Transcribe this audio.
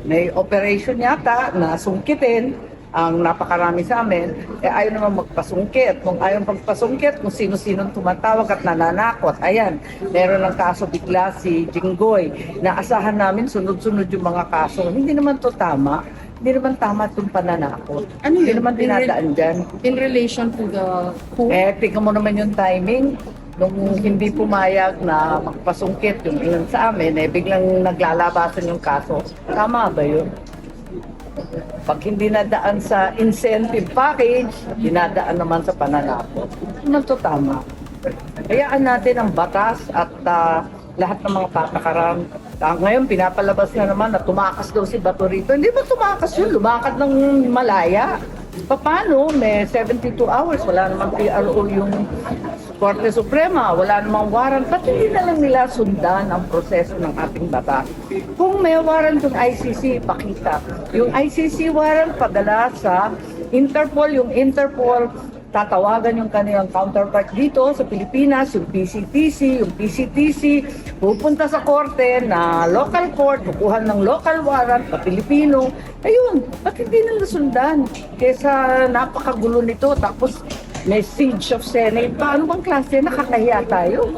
may operation yata na sungkitin ang napakarami sa amin, ayaw naman magpasungkit. Kung ayaw magpasungkit, kung sino-sino tumatawag at nananakot. Ayan, meron ng kaso bigla si Jinggoy. Naasahan namin sunod-sunod yung mga kaso. Hindi naman to tama. Hindi naman tama itong pananakot. Ano Hindi yun? naman dinadaan dyan. In relation to the who? Tingnan mo naman yung timing. Nung hindi pumayag na magpasungkit yung ilan sa amin, biglang naglalabasan yung kaso. Tama ba yun? Pag hindi nadaan sa incentive package, dinadaan naman sa pananakot. Naman to tama. Hayaan natin ang batas at lahat ng mga patakaran. Ngayon, pinapalabas na naman na tumakas daw si Bato rito. Hindi ba tumakas yun? Lumakad ng malaya. Paano? May 72 hours. Wala namang PRO yung Korte Suprema. Wala namang warrant. Ba't hindi na lang nila sundan ang proseso ng ating batas? Kung may warrant yung ICC, pakita. Yung ICC warrant padala sa Interpol. Yung Interpol, tatawagan yung kanilang counterpart dito sa Pilipinas, yung PCTC, pupunta sa korte na local court, kukuha ng local warrant pa Pilipino. Ayun, ba't hindi nila sundan? Kesa napakagulo nito, tapos may siege of Senate pa. Ano bang klase? Nakakahiya tayo.